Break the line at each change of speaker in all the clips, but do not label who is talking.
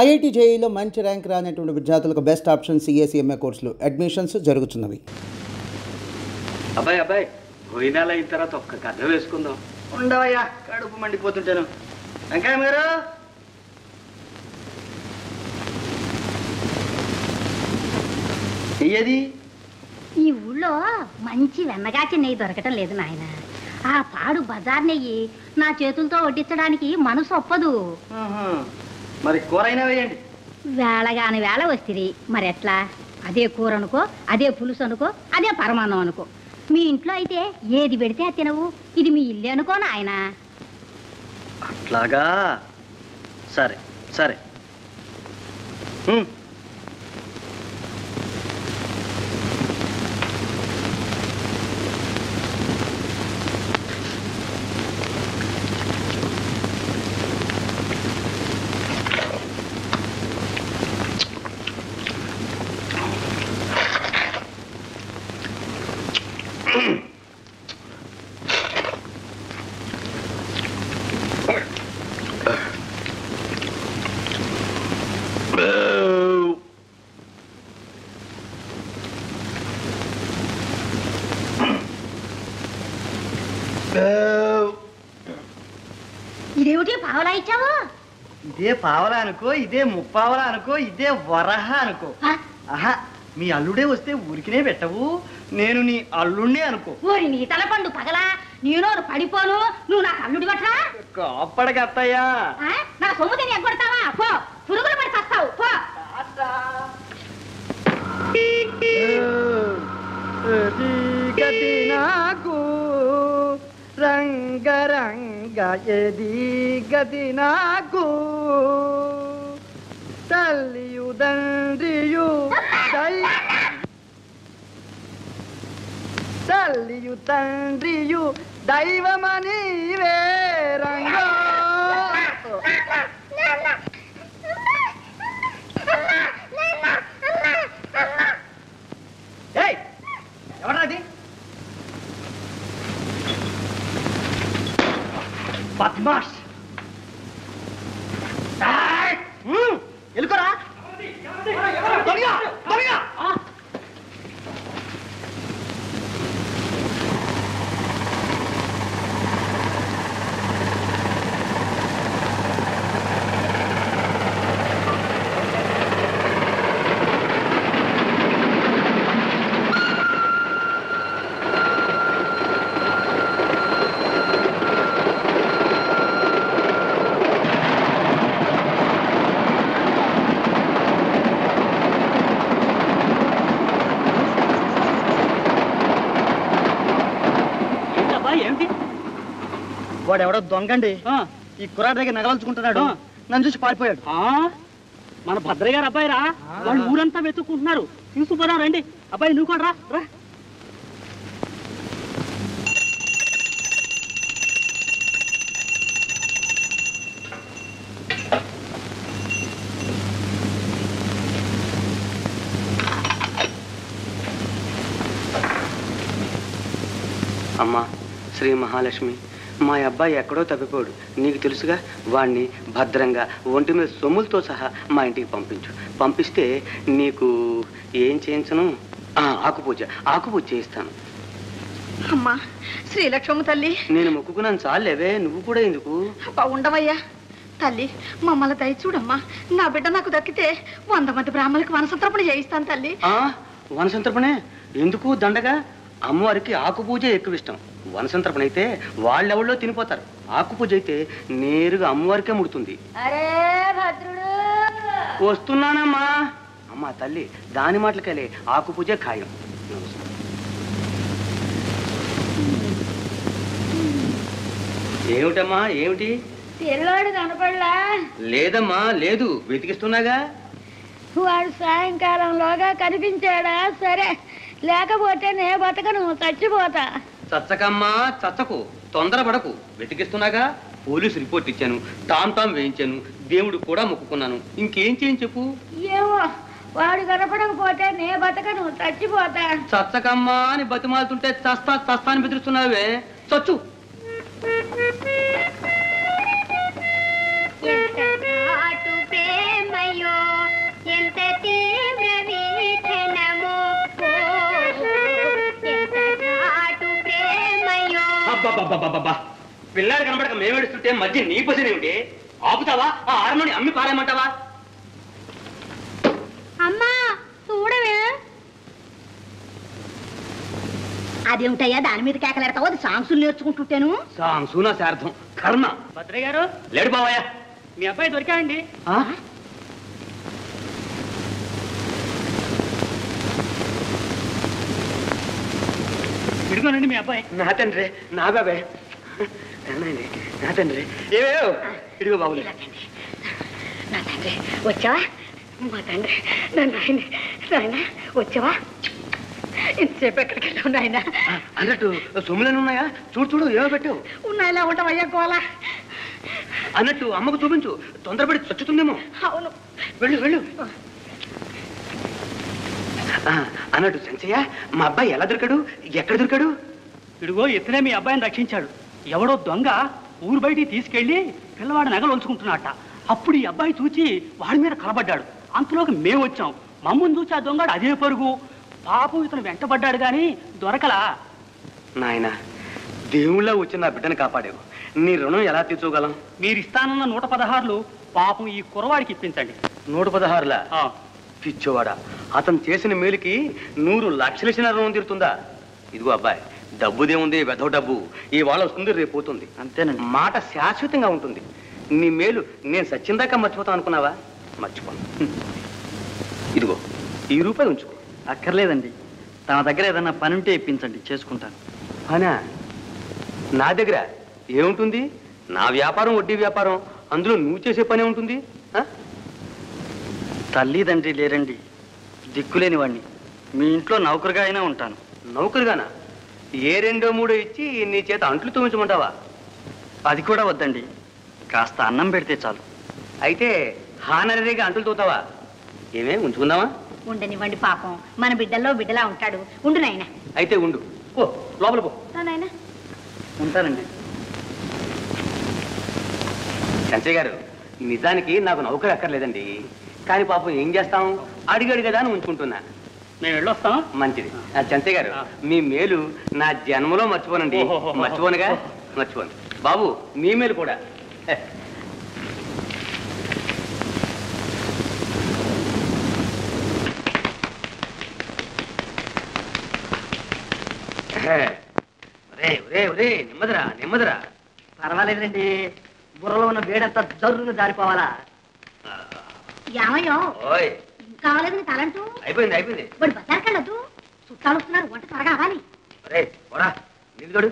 IIT జేఈలో మంచి rank రానటువంటి విద్యార్థులకు బెస్ట్ ఆప్షన్ సిఎస్ఈఎంఏ కోర్సులు అడ్మిషన్స్ జరుగుతున్నవి.
అబ్బాయి అబ్బాయి పోయినాలు అయిన తర్వాత ఒక్క కథ వేసుకుందాం. ఉండవయ్యా, కడుపు మండిపోతుంటాను. వెంకయ్య గారు, ఏది
ఈ ఊళ్ళో మంచి వెన్నగాచి నెయ్యి దొరకటం లేదు నాయన. ఆ పాడు బజార్ నెయ్యి నా చేతులతో వడ్డించడానికి మనసు ఒప్పదు.
మరి కూర అయినా వేయండి.
వేళగాని వేళ వస్తుంది మరి ఎట్లా? అదే కూర అనుకో, అదే పులుసు అనుకో, అదే పరమాన్నం అనుకో. మీ ఇంట్లో అయితే ఏది పెడితే అది తినవు. ఇది మీ ఇల్లు అనుకో నాయన.
అట్లాగా, సరే సరే.
ఇదేమిటి పావలా ఇచ్చావు?
ఇదే పావలా అనుకో, ఇదే ముప్పావలా అనుకో, ఇదే వరహ అనుకో. ఆహా, మీ అల్లుడే వస్తే ఊరికినే పెట్టవు. నేను నీ అల్లుడిని అనుకో.
ఓరి నీ తలపండు పగలా, నేను పడిపోను. నువ్వు నాకు అల్లుడి పట్రా.
అప్పటికి అత్తయ్యా,
నా సొమ్ము తిని ఎగ్గొడతావా? పో, పురుగులు పడి చస్తావు. పో.
నాకు రంగరంగ ఎది గతి నాకు, తల్లియు తండ్రియు తల్లియు తండ్రియు దైవమని వేరంగో. ఎవరాది? బద్మాష్, ఎలుకోరా. వాడెవడో దొంగండి. ఈ కుర్రాడి దగ్గర నగలుచుకుంటున్నాడు. నన్ను చూసి పారిపోయాడు.
మన భద్రయ్య గారు అబ్బాయి రా. వాళ్ళు ఊరంతా వెతుక్కుంటున్నారు. తీసుకుపోదాం రండి. అబ్బాయి నువ్వు కూడా రా.
అమ్మా శ్రీ మహాలక్ష్మి, మా అబ్బాయి ఎక్కడో తప్పిపోయాడు. నీకు తెలుసుగా. వాణ్ణి భద్రంగా ఒంటి మీద సొమ్ములతో సహా మా ఇంటికి పంపించు. పంపిస్తే నీకు ఏం చేయించను? ఆకుపూజ చేయిస్తాను.
అమ్మా శ్రీలక్ష్మమ్మ తల్లి,
నేను మొక్కుకున్నాను చాలేవే, నువ్వు కూడా ఎందుకు?
ఉండవయ్యా తల్లి, మమ్మల్ని దయ చూడమ్మా. నా బిడ్డ నాకు దక్కితే 100 మంది బ్రాహ్మణులకు వనసంతర్పణ చేయిస్తాను తల్లి.
వనసంతర్పణే ఎందుకు? దండగా అమ్మవారికి ఆకుపూజ ఎక్కువ ఇష్టం. వనసంతర్పణ అయితే వాళ్ళెవళ్ళో తినిపోతారు. ఆకుపూజ అయితే నేరుగా అమ్మవారికే ముడుతుంది.
అరే భద్రుడు,
వస్తున్నానమ్మా. అమ్మా తల్లి, దాని మాటలకెళ్ళే ఆకుపూజ ఖాయం. ఏమిటమ్మా ఏమిటి?
తెల్లోడు కనపడలా?
లేదమ్మా లేదు, వెతికిస్తున్నాగా.
వాడు సాయంకాలంలోగా కనిపించాడా? సరే, లేకపోతే నే బతకను, చచ్చిపోతా.
చచ్చకమ్మా చచ్చకు, తొందరపడకు. వెతికిస్తున్నాగా. పోలీసు రిపోర్ట్ ఇచ్చాను, టామ్ వేయించాను, దేవుడు కూడా మొక్కుకున్నాను. ఇంకేం చేయని చెప్పు.
ఏమో, వాడు కనపడకపోతే నే బతకను, చచ్చిపోతా.
చచ్చకమ్మా అని బతిమాలుతుంటే చస్తా అని బెదిరిస్తున్నావే. చచ్చు.
ఎంత నాటు ప్రేమయ్య
అబ్బబ్బబ్బబ్బబ్బా పిల్లాడు కనబడక మేమేడుస్తుంటే మధ్య నీ పొజిషన్ ఏమిటి? ఆపుతావా? ఆ ఆరుమని అమ్మి పారేయమంటావా?
అమ్మా చూడవే. అదేమిటయ్యా దాని మీద కేకలేడతావు? అది సాంగ్సులు నేర్చుకుంటుంటాను.
సాంసూనా శార్థం కర్మ.
భద్రయ్య గారు
లేడు బావయ్య.
మీ అబ్బాయి దొరికాడండి. ఇడుకోనండి మీ అబ్బాయి.
నా తండ్రి నా బాబాయ్ నా తండ్రి ఏవేవో ఇడిగో బాబులే.
నా తండ్రి వచ్చావా? మా తండ్రి నాయన వచ్చావా? ఇంతసేపు ఎక్కడికి వెళ్ళావు నాయన?
అన్నట్టు సొమ్ములను ఉన్నాయా? చూడు చూడు ఏమో పెట్టావు.
ఉన్నాయిలా ఉంటావయ్యా గోలా.
అన్నట్టు అమ్మకు చూపించు, తొందరపడి చచ్చుతుందేమో.
అవును
వెళ్ళు వెళ్ళు. అన్నట్టు సంచయ్య మా అబ్బాయి ఎలా దొరికాడు? ఎక్కడ దొరికాడు?
ఇడుగో ఇతనే మీ అబ్బాయిని రక్షించాడు. ఎవడో దొంగ ఊరు బయటికి తీసుకెళ్లి పిల్లవాడు నగలు ఉంచుకుంటున్నట్ట. అప్పుడు ఈ అబ్బాయి చూచి వాడి మీద కలబడ్డాడు. అంతలోకి మేము వచ్చాం. మమ్మల్ని చూసి ఆ దొంగడు అదే పరుగు. పాపం ఇతను వెంటబడ్డాడు గాని దొరకలా.
నాయన దేవుళ్ళ వచ్చి నా బిడ్డను కాపాడావు. నీ రుణం ఎలా తీర్చుకోగలం?
మీరు ఇస్తానన్న 116 పాపం ఈ కురవాడికి ఇప్పించండి.
116లా? పిచ్చోవాడా, అతను చేసిన మేలుకి 100 లక్షలు ఇచ్చిన రుణం తీరుతుందా? ఇదిగో అబ్బాయి, డబ్బుదేముంది, వెధవ డబ్బు ఇవాళ వస్తుంది, రేపు పోతుంది.
అంతేనండి.
మాట శాశ్వతంగా ఉంటుంది. నీ మేలు నేను సచ్చిందాకా మర్చిపోతాను అనుకున్నావా? మర్చిపోను. ఇదిగో ఈ రూపాయి ఉంచుకో.
అక్కర్లేదండి, తన దగ్గర ఏదన్నా పని ఉంటే ఇప్పించండి, చేసుకుంటాను.
అనా నా దగ్గర ఏముంటుంది? నా వ్యాపారం వడ్డీ వ్యాపారం, అందులో నువ్వు చేసే పనే ఉంటుంది.
తల్లిదండ్రి లేరండి, దిక్కులేని వాడిని. మీ ఇంట్లో నౌకరుగా అయినా ఉంటాను.
నౌకరుగానా? ఏ 2 3 ఇచ్చి నీ చేత అంట్లు తోమించమంటావా?
అది కూడా వద్దండి, కాస్త అన్నం పెడితే చాలు.
అయితే హానరీగా అంటులు తోతావా? ఏమే ఉంచుకుందామా?
ఉండనివ్వండి, పాపం మన బిడ్డల్లో బిడ్డలా ఉంటాడు. ఉండు నాయన.
అయితే ఉండు, పో లోపల పో.
నాయన
ఉంటానండి.
సంచయ్ గారు, నిజానికి నాకు నౌకరు అక్కర్లేదండి. కానీ పాపం ఏం చేస్తాం, అడిగాడు కదా అని ఉంచుకుంటున్నా.
మేము వెళ్ళొస్తాం.
మంచిది. చంచయ్య గారు, మీ మేలు నా జన్మలో మర్చిపోనండి. మర్చిపోనుగా, మర్చిపోను. బాబు మీ మేలు కూడా. నెమ్మదిరా నెమ్మదిరా.
పర్వాలేదండి, బుర్రలో ఉన్న వేడంతా జరువును జారిపోవాలా?
ఏమయ్యో
ఓయ్
కావాలేదు నీ తలంటూ?
అయిపోయింది అయిపోయింది.
వాడు బజార్కి వెళ్ళొద్దు, చుట్టాలు వస్తున్నారు, వంట త్వరగా అవ్వాలి.
అరే పోరా, నిలుగడు.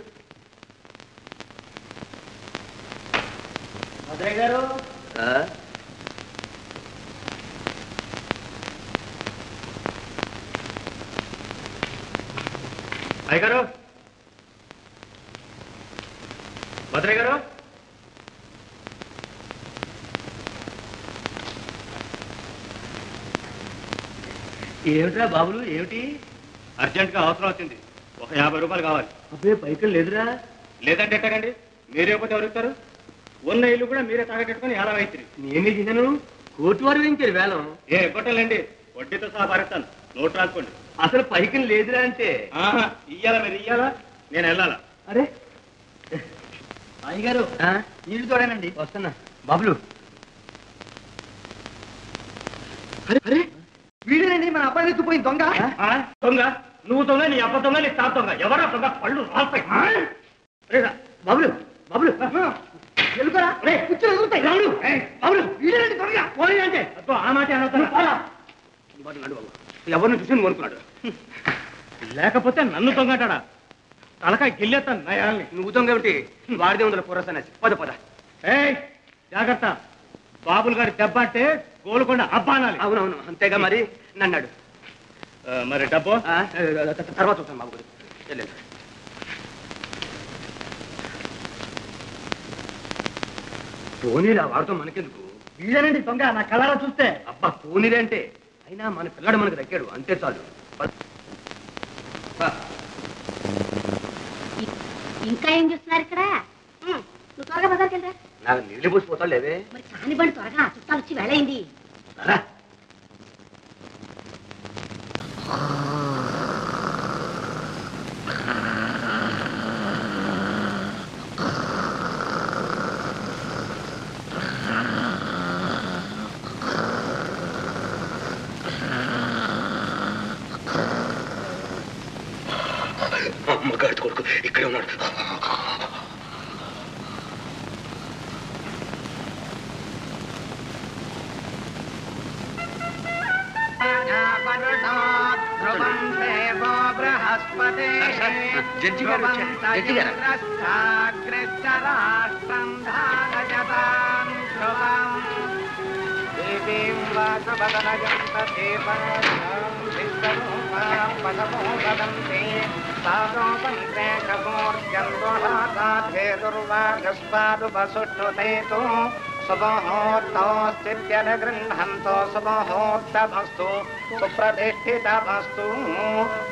భద్రయ్య గారు,
అయ్యగారు, భద్రయ్య గారు. ఏమిట్రా బాబులు, ఏమిటి?
అర్జెంట్గా అవసరం వచ్చింది, ఒక 50 రూపాయలు కావాలి.
అబ్బే పైకి లేదురా.
లేదంటే ఎట్టకండి, మీరే పోతే ఎవరు ఇస్తారు? ఉన్న ఇల్లు కూడా మీరే తాగట్టుకుని ఎలా అవుతుంది?
నేనే చేశాను, కోర్టు వారు వేయించారు వేలం.
ఏ ఇవ్వటండి, వడ్డీతో సహా భరిస్తాను, నోటు రాసుకోండి.
అసలు పైకి లేదురా అంటే.
ఇయ్యాలా, మీరు ఇయ్యాలా, నేను వెళ్ళాలా?
అరే
అయ్యగారు నీళ్లు తోడానండి.
వస్తున్నా బాబులు. అరే అరే వీడేనండి మన అబ్బాయి ఎత్తుపోయింది దొంగ.
దొంగ? నువ్వు దొంగ, నీ అబ్బ దొంగ, నీ తాత దొంగ. ఎవరా దొంగ? పళ్ళు రాస్తాయి.
బాబులు బాబులు ఎలుకరా, కూర్చొని ఎదుగుతాయి రాడు. బాబులు వీడేనండి దొంగ. పోనీ అంటే
ఆ మాట అనవుతాను.
ఎవరిని చూసి నువ్వు అనుకున్నాడు?
లేకపోతే నన్ను దొంగటాడా? తలకాయ గిల్లేస్తాను నయాల్ని.
నువ్వు దొంగ ఏమిటి? వాడిదే ఉందల పురసనేసి. పద పద.
ఏయ్ జాగ్రత్త, బాబులు గారి దెబ్బ అంటే గోలుకొండ అబ్బా అనాలి.
అవునవును అంతేగా మరి. నన్నాడు
మరి డబ్బు
తర్వాత చూస్తాను బాబు. వెళ్ళండి. పోనీరా, వాడితో మనకెందుకు?
వీడేనండి దొంగ, నా కళ్ళారా చూస్తే.
అబ్బా పోనీరే అంటే, అయినా మన పిల్లాడు మనకు దక్కాడు, అంతే చాలు.
ఇంకా ఏం చూస్తున్నారు ఇక్కడ? నువ్వు త్వరగా బజార్కి వెళ్ళరా.
నాకు నీళ్ళు పోసిపోతాడు లేవే.
మరి చాని బండి త్వరగా, చుట్టాలు వచ్చి వేళయింది.
అమ్మగారి కొడుకు ఇక్కడే ఉన్నాడు. జడ్జి గారు
సుముహూర్తోస్తిత్యనుగృహంతో సుముహూర్తమస్తు సుప్రతిష్ఠితమస్తు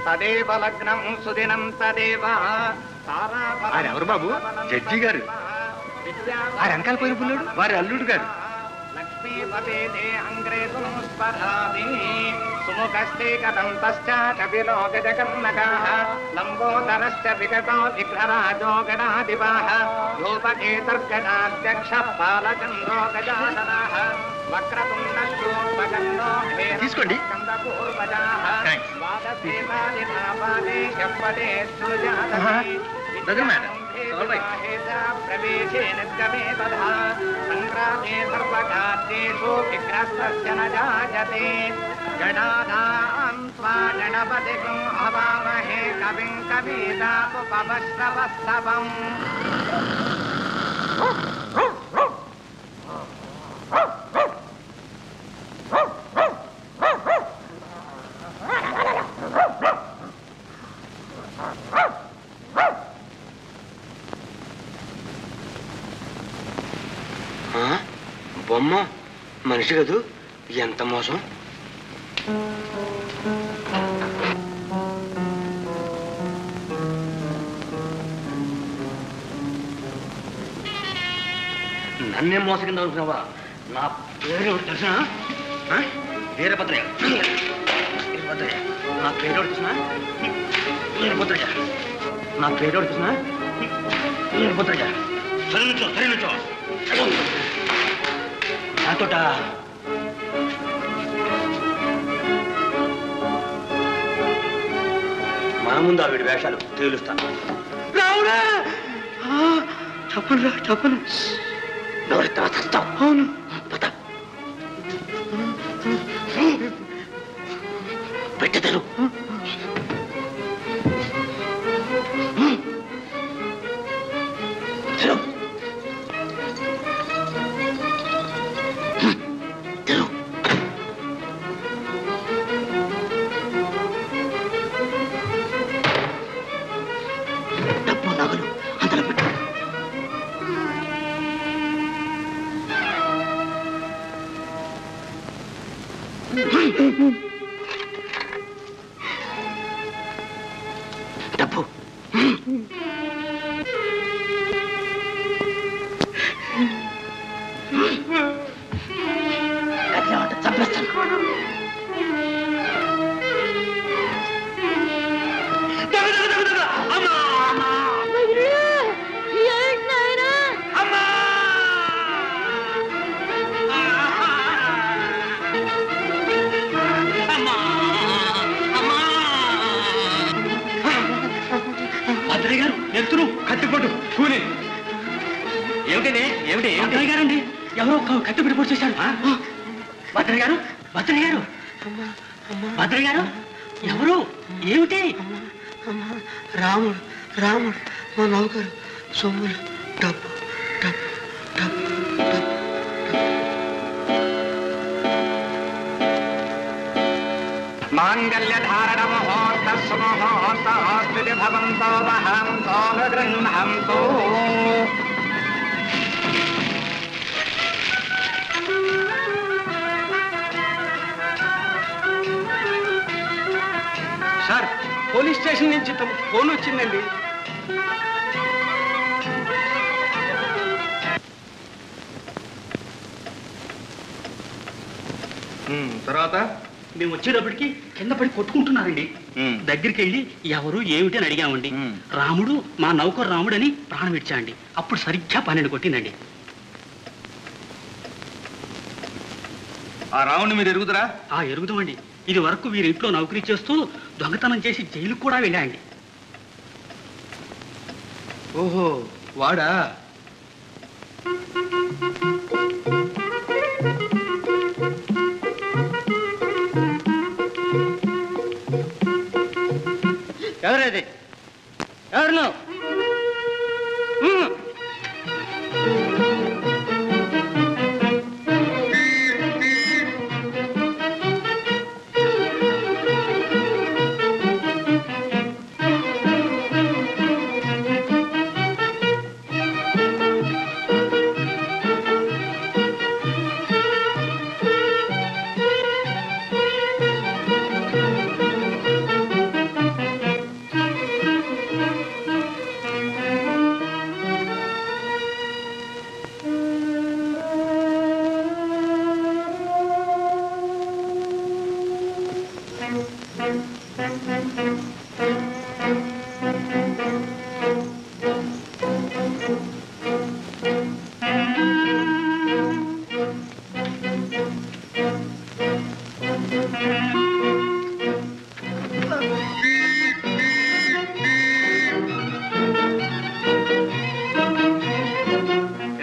తదేవ లగ్నం సుదినం తదేవ.
ఎవరు బాబు? జడ్జి గారు. వారి వెనకాల పోయిన పుల్లుడు వారి అల్లుడు గారు.
లక్ష్మీపతే అంగ్రేతుం స్పర్హామి సుముఖస్తే కదంతశ్చ కపిలో గజకర్ణకః లంబోదరశ్చ విగతో విఘ్నరాజో గణాధిపః యోపకేతర్గణాధ్యక్ష పాలచంద్రో గజాననః వక్రతుండశూర్పగన్నో
తీసుకోండి.
కందపూర్వజాః వాదసేవాదినాపాదే చెప్పదే సృజాతః ప్రవేశే నిర్గమే తథా సంగ్రామే సర్వకార్యేషు విఘ్నస్తస్య న జాయతే. గణానాం త్వా గణపతిం హవామహే కవిం కవీనాముపమశ్రవస్తవం.
బొమ్మ మనిషి కదూ, ఎంత మోసం. నన్నేం మోసం కింద అనుకున్నావా? నా పేరు తెలిసిన వీరభద్రయ్య. వీరభద్రయ్య నా పేరు తెలిసిన వీరభద్రయ్య. నా పేరు తెలిసిన వీరభద్రయ్య. సరే నుంచో, సరే నుంచో. నాతోట మన ముందు ఆవిడ వేషాలు తేలుస్తాను. రావురా, చెప్పను, చెప్పను. అవును, పద. పెట్టెదరు. డబ్బు చంపేస్తాను. భద్రయ్య గారు ఎత్తును కత్తిపట్టు కూని. ఏమిటండి? ఏమిటి? భద్రయ్య గారండి, ఎవరో కత్తిపెట్టి పొడి చేశాడు. భద్రయ్య గారు, భద్రయ్య గారు, భద్రయ్య గారు, ఎవరు? ఏమిటి?
రాముడు, రాముడు మా నౌకరు సొమ్ములు, డబ్బు, డబ్బు, డబ్బు, డబ్బు.
మాంగళ్యధారణ ముహూర్త సుముహూర్తోస్తి భవంతో వహంతో గృహంతో.
సార్, పోలీస్ స్టేషన్ నుంచి తమకు ఫోన్ వచ్చిందండి.
తర్వాత
మేము వచ్చేటప్పటికి కింద పడి కొట్టుకుంటున్నారండి. దగ్గరికి వెళ్ళి ఎవరు ఏమిటి అని అడిగామండి. రాముడు, మా నౌకరు రాముడు అని ప్రాణం ఇచ్చాండి. అప్పుడు సరిగ్గా 12 కొట్టిందండి.
ఆ రావుని మీరు ఎరుగుదరా?
ఎరుగుదామండి. ఇది వరకు వీరింట్లో నౌకరీ చేస్తూ దొంగతనం చేసి జైలుకు కూడా వెళ్ళాండి.
ఓహో వాడా?
ఎవరది? ఎవరు నువ్వు?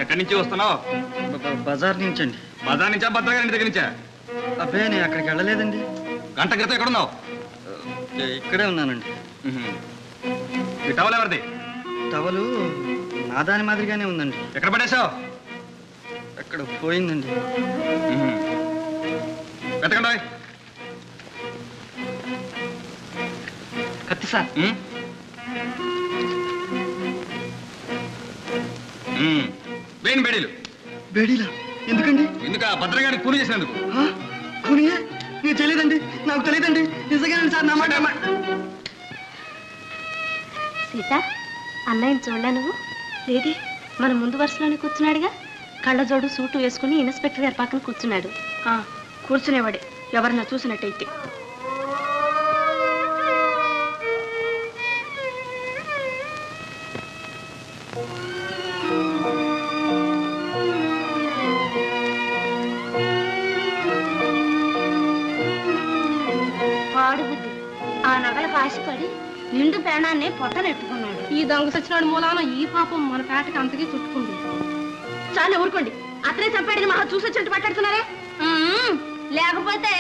ఎక్కడి నుంచి వస్తున్నావు?
బజార్ నుంచి అండి.
బజార్ నుంచా భద్రగారి దగ్గర నుంచా?
అబ్బే నేను అక్కడికి వెళ్ళలేదండి.
గంట క్రితం ఎక్కడున్నావు?
ఇక్కడే ఉన్నానండి.
ఈ టవల్ ఎవరిది?
టవలు నా దాని మాదిరిగానే ఉందండి.
ఎక్కడ పడేశావు?
ఎక్కడ పోయిందండి.
వెతకండి.
కత్తి సార్.
వేణి బేడీలు.
బేడీలా? ఎందుకండి?
ఎందుకు? భద్రగాడికి కూలి చేసినందుకు.
కూలియే? నీకు తెలియదండి. నాకు తెలియదండి. నిజంగానండి సార్. నా మాట
సీత, అన్నయ్యని చూడలే నువ్వు? లేదే, మన ముందు వరుసలోనే కూర్చున్నాడుగా. కళ్ళజోడు సూటు వేసుకుని ఇన్స్పెక్టర్ గారి పక్కన కూర్చున్నాడు. కూర్చునేవాడే, ఎవరన్నా చూసినట్టయితే. వాడు బుద్ధి ఆ నగలకు ఆశపడి నిండు ప్రాణాన్ని పొట్టనెట్టుకున్నాడు. ఈ దొంగ సచ్చినాడు మూలాన ఈ పాపం మన పేటకి అంతకీ చుట్టుకుంది. చాలా ఊరుకోండి, అతనే చంపాడని మహా చూసొచ్చినట్టు మాట్లాడుతున్నారే. లేకపోతే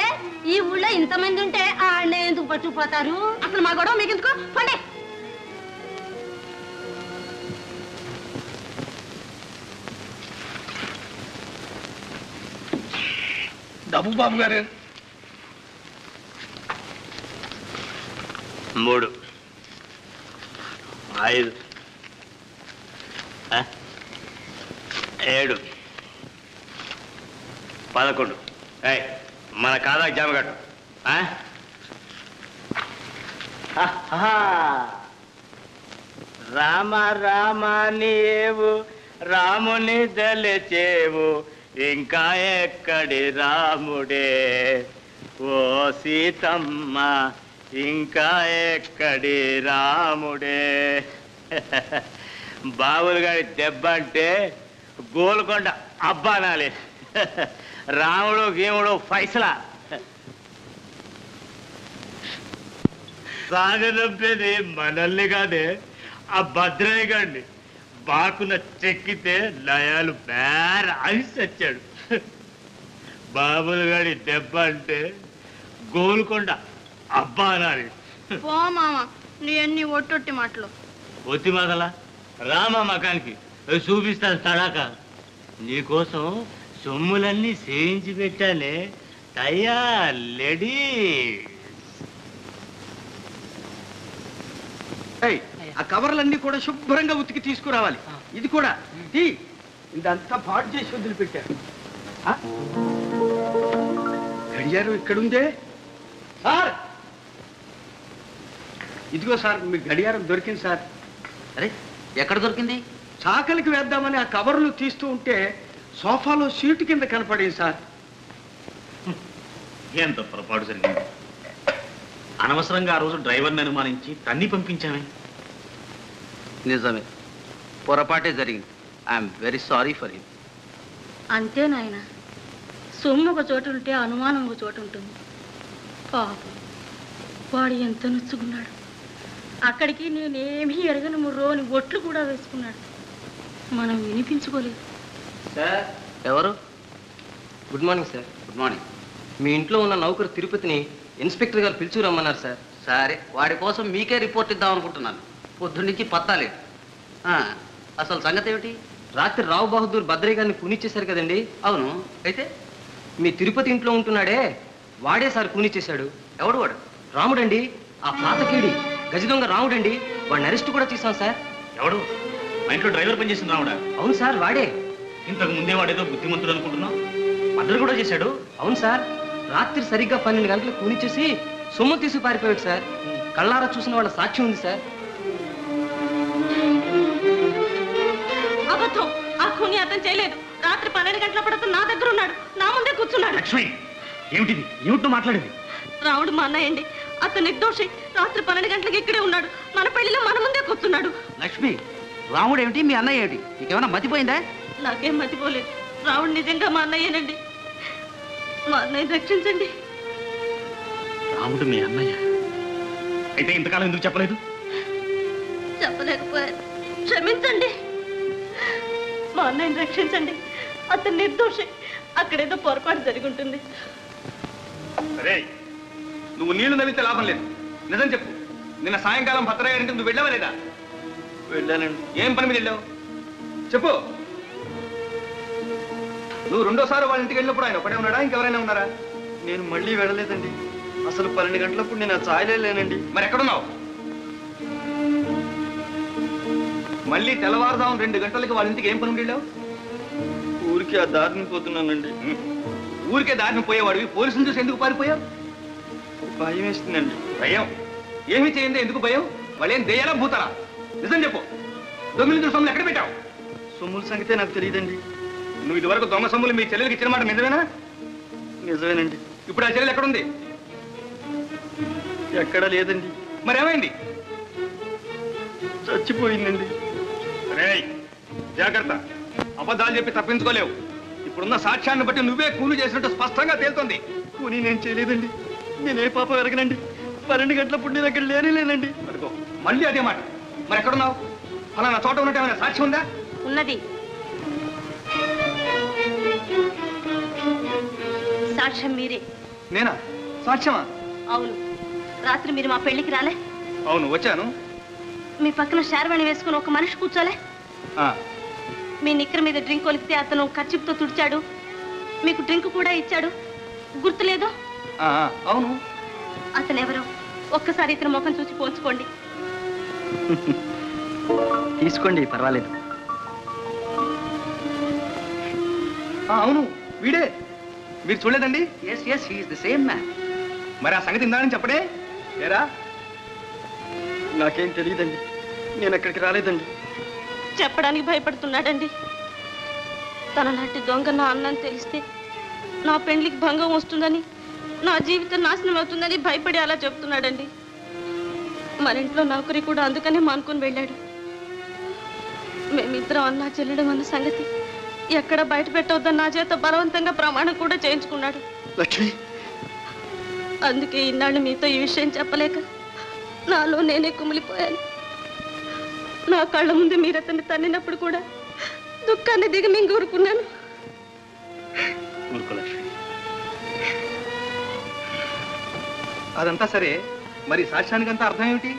ఈ ఊళ్ళో ఇంతమంది ఉంటే ఆడనే ఎందుకు పట్టుకుపోతారు? అసలు మా గొడవ మీకు ఎందుకు? పండే.
డబ్బు బాబు గారు.
3 5 7 11. మన కాదా జామ కట్టు. రామ రామ నీవు రాముని దలచేవు, ఇంకా ఎక్కడి రాముడే ఓ సీతమ్మ, ఇంకా ఎక్కడి రాముడే. బాబులు గారి దెబ్బ అంటే గోల్కొండ అబ్బానాలి. రాముడు గీముడు ఫైసలా. సాగనంపేది మనల్ని కాదే, ఆ భద్రయ్య గారిని. బాకున చెక్కితే లయాలు బేర ఐస్ వచ్చాడు. బాబులు గారి దెబ్బ అంటే గోల్కొండ అబ్బా అనాలి.
పో మామ, నీ అన్ని ఒట్టొట్టి మాటలు.
ఒత్తి మాటలా? రామా మకానికి చూపిస్తాను తడాక. నీకోసం సొమ్ములన్నీ సేయించి పెట్టానే. తయ్యా లేడీ.
ఆ కవర్లన్నీ కూడా శుభ్రంగా ఉతికి తీసుకురావాలి. ఇది కూడా ఇదంతా పాడు చేసి వదిలిపెట్టారు. గడియారం ఇక్కడుందే సార్. ఇదిగో సార్, మీ గడియారం దొరికింది సార్.
అరే, ఎక్కడ దొరికింది?
చాకలికి వేద్దామని ఆ కవర్లు తీస్తూ ఉంటే సోఫాలో సీటు కింద కనపడింది సార్.
ఎంత పొరపాటు జరిగింది. అనవసరంగా ఆ రోజు డ్రైవర్ని అనుమానించి తన్ని పంపించామే.
నిజమే, పొరపాటే జరిగింది. I'm very sorry for him.
అంతే నాయన, సొమ్ము ఒక చోటు ఉంటే అనుమానం ఒక చోటు ఉంటుంది. పాపం, వాడు ఎంత నొచ్చుకున్నాడు. అక్కడికి నేనేమీ ఎరగను ముర్రోని ఒట్లు కూడా వేసుకున్నాడు. మనం వినిపించుకోలేదు.
సార్ ఎవరు? Good morning sir.
Good morning.
మీ ఇంట్లో ఉన్న నౌకరు తిరుపతిని ఇన్స్పెక్టర్ గారు పిలుచు రమ్మన్నారు సార్.
సరే, వాడి కోసం మీకే రిపోర్ట్ ఇద్దాం అనుకుంటున్నాను. పొద్దున్నుంచి పత్తాలేదు. అసలు సంగతి ఏమిటి?
రాత్రి రావు బహదూర్ భద్రయ్య గారిని కూనిచ్చేశారు కదండి.
అవును, అయితే
మీ తిరుపతి ఇంట్లో ఉంటున్నాడే వాడే సార్ కూనిచ్చేశాడు.
ఎవడు వాడు?
రాముడండి, ఆ పాతకీడి గజ దొంగ రాముడండి. వాడిని అరెస్ట్ కూడా చేశాం సార్.
ఎవడు? మా ఇంట్లో డ్రైవర్ పనిచేసింది రాముడా?
అవును సార్, వాడే.
ఇంతకు ముందే వాడేదో బుద్ధిమంతుడు అనుకుంటున్నావు. మర్డర్ కూడా చేశాడు.
అవును సార్, రాత్రి సరిగ్గా 12 గంటలకు కూనిచ్చేసి సొమ్ము తీసి పారిపోయాడు సార్. కళ్ళారా చూసిన వాళ్ళ సాక్ష్యం ఉంది సార్.
అబద్ధం. ఆ ఖూని అతను చేయలేదు. రాత్రి 12 గంటలప్పుడు అతను నా దగ్గర ఉన్నాడు, నా ముందే కూర్చున్నాడు.
లక్ష్మి, ఏమిటిది? ఏమిటో మాట్లాడేది?
రాముడు మా అన్నయ్యండి. అతను నిర్దోషి. రాత్రి 12 గంటలకు ఇక్కడే ఉన్నాడు. మన పెళ్లిలో మన ముందే కూర్చున్నాడు.
లక్ష్మి, రాముడు ఏమిటి, మీ అన్నయ్య ఏమిటి? నీకేమైనా మతిపోయిందా?
నాకేం మతిపోలేదు. రాముడు నిజంగా మా అన్నయ్యేనండి. మా అన్నయ్య రక్షించండి.
రాముడు మీ అన్నయ్య అయితే ఇంతకాలం ఎందుకు చెప్పలేదు?
చెప్పలేకపోయాను, క్షమించండి. మా అన్నయ్యని రక్షించండి. అతను నిర్దోషి. అక్కడేదో పొరపాటు జరిగి ఉంటుంది.
సరే, నువ్వు నీళ్లు నవ్వితే లాభం లేదు. నిజం చెప్పు. నిన్న సాయంకాలం భద్రయ్య గారింటికి నువ్వు వెళ్ళావా లేదా?
వెళ్ళానండి.
ఏం పని మీద వెళ్ళావు చెప్పు. నువ్వు రెండోసారి వాళ్ళ ఇంటికి వెళ్ళినప్పుడు ఆయన ఒకటే ఉన్నాడా, ఇంకెవరైనా ఉన్నారా?
నేను మళ్ళీ వెళ్ళలేదండి. అసలు 12 గంటలప్పుడు నేను ఆ ఛాయలే లేనండి.
మరి ఎక్కడున్నావు? మళ్ళీ తెల్లవారుదాం 2 గంటలకి వాళ్ళ ఇంటికి ఏం పని ఉండి వెళ్ళావు?
ఊరికి ఆ దారిని పోతున్నానండి.
ఊరికే దారిని పోయేవాడివి పోలీసులు చూసి ఎందుకు పారిపోయావు?
భయం వేస్తుందండి.
భయం? ఏమీ చేయండి, ఎందుకు భయం? వాళ్ళేం దెయ్యాలా భూతాలా? నిజం చెప్పు. దొంగలు సొమ్ములు ఎక్కడ పెట్టావు?
సొమ్ముల సంగతే నాకు తెలియదండి.
నువ్వు ఇదివరకు దొంగ సొమ్ములు మీ చెల్లెలకి ఇచ్చిన మాట నిజమేనా?
నిజమేనండి.
ఇప్పుడు ఆ చెల్లెలు ఎక్కడుంది?
ఎక్కడా లేదండి.
మరి ఏమైంది?
చచ్చిపోయిందండి.
రేయ్, జాగ్రత్త. అబద్ధాలు చెప్పి తప్పించుకోలేవు. ఇప్పుడున్న సాక్ష్యాన్ని బట్టి నువ్వే కూలి చేసినట్టు స్పష్టంగా తేలుతోంది.
కూని నేను చేయలేదండి. నేనే పాపం ఎరగనండి. 12 గంటలప్పుడు నేను అక్కడ లేనండి.
అదిగో మళ్ళీ అదే మాట. మరి ఎక్కడున్నావు? ఫలానా చోట ఉన్నట్టు ఏమైనా సాక్ష్యం ఉందా?
ఉన్నది. సాక్ష్యం మీరే.
నేనా? సాక్ష్యమా?
అవును. రాత్రి మీరు మా పెళ్లికి రాలే?
అవును, వచ్చాను.
మీ పక్కన శారవాణి వేసుకుని ఒక మనిషి కూర్చోలే? మీ నిక్కర మీద డ్రింక్ ఒలికితే అతను కర్చిప్తో తుడిచాడు. మీకు డ్రింక్ కూడా ఇచ్చాడు, గుర్తులేదు?
అవును.
అతను ఎవరు? ఒక్కసారి ఇతను ముఖం చూసి పోల్చుకోండి.
తీసుకోండి, పర్వాలేదు.
అవును, వీడే. మీరు చూడలేదండి?
Yes yes, he is the same man.
మరి ఆ సంగతి ఇందాని చెప్పడే ఏరా?
నాకేం తెలియదండి. నేను అక్కడికి రాలేదండి.
చెప్పడానికి భయపడుతున్నాడండి. తన లాంటి దొంగ నా అన్నని తెలిస్తే నా పెండ్లికి భంగం వస్తుందని, నా జీవితం నాశనం అవుతుందని భయపడి అలా చెప్తున్నాడండి. మన ఇంట్లో నౌకరి కూడా అందుకనే మానుకొని వెళ్ళాడు. మేమిద్దరం అన్నా చెల్లడం అన్న సంగతి ఎక్కడ బయట పెట్టవద్దని నా చేత బలవంతంగా ప్రమాణం కూడా చేయించుకున్నాడు.
లక్ష్మి,
అందుకే ఇన్నాళ్ళు మీతో ఈ విషయం చెప్పలేక నాలో నేనే కుమిలిపోయాను. నా కళ్ళ ముందు మీరు అతన్ని తన్నినప్పుడు కూడా దుఃఖాన్ని దిగమింగూరుకున్నాను.
అదంతా సరే, మరి సాక్ష్యానికంతా అర్థం ఏమిటి?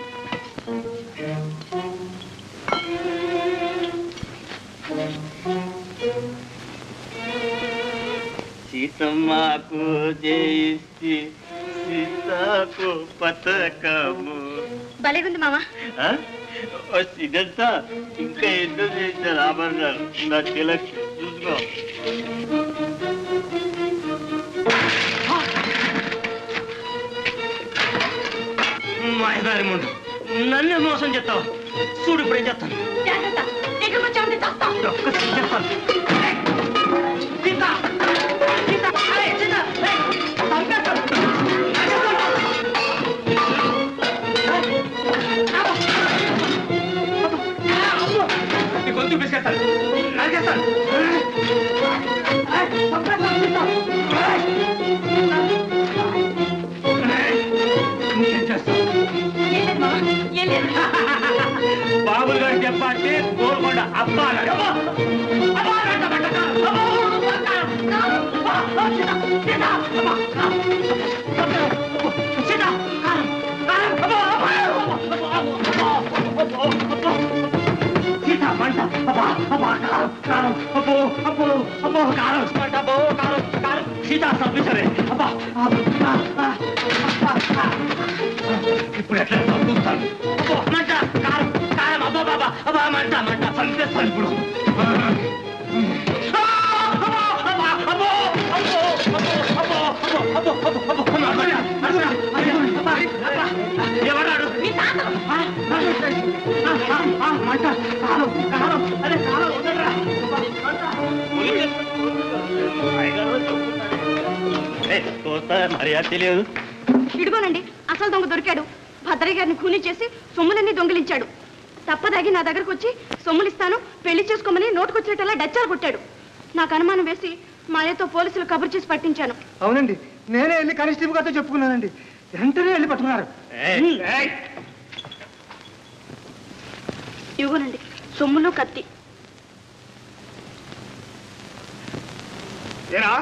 సీతమ్మకు జయిస్తే సీతకు పతకము.
భలేగుంది మామ.
ఇదంతా ఇంకా ఎందుకు చేశారు ఆభరణాలు? నా తిలక్ చూసుకో.
మాయదారి ముందు నన్నే మోసం చేస్తావు. చూడు ఇప్పుడు ఏం చేస్తాను. ఒక్కసారి చేస్తాను.
గొంతు పిసికేస్తాను, నరికేస్తాను. ఇంకేం చేస్తాను?
ఇప్పుడు ఎట్లా చూస్తాను మంట కారం కారం అబ్బా బాబా అబ్బా మంట మంట చంపేస్తాను ఇప్పుడు ఎవరాడు మంట కారం కారం అరే కారం ఉండరా మర్యాద తెలియదు
ఇడుగోనండి అసలు దొంగ దొరికాడు భద్రయ్య గారిని కూలీ చేసి సొమ్ములన్నీ దొంగిలించాడు తప్పదాగి నా దగ్గరకు వచ్చి సొమ్ములిస్తాను పెళ్లి చేసుకోమని నోటుకొచ్చేటలా డచ్చాలు కొట్టాడు నాకు అనుమానం వేసి మాయతో పోలీసులు కబురు చేసి పట్టించాను.
అవునండి, నేనే వెళ్ళి కానిస్టేబుల్ గారితో చెప్పుకున్నానండి. వెంటనే వెళ్ళి పట్టుకున్నారు.
ఇవ్వనండి సొమ్ములు కత్తి.
ఏరా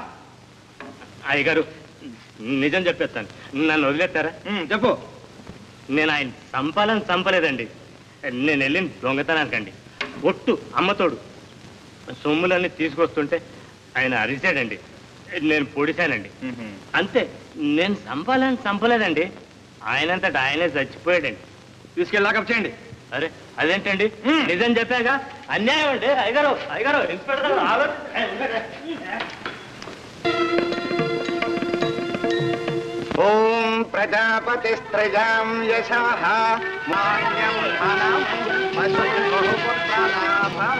అయ్యగారు, నిజం చెప్పేస్తాను, నన్ను వదిలేస్తారా? చెప్పు. నేను ఆయన చంపలేదండి. నేను వెళ్ళిన దొంగతనానికండి. ఒట్టు అమ్మతోడు సొమ్ములన్నీ తీసుకొస్తుంటే ఆయన అరిచాడండి. నేను పొడిశానండి. అంతే. నేను చంపలేదండి. ఆయనంతటా ఆయనే చచ్చిపోయాడండి. తీసుకెళ్ళాక చేయండి. అరే అదేంటండి, నిజం చెప్పాక అన్యాయం అండి. అయ్యగారు ఇన్స్పెక్టర్
ఓం ప్రజాపతి స్త్రజాం యశః మాన్యం ధనం వసుం బహుపుత్రలాభం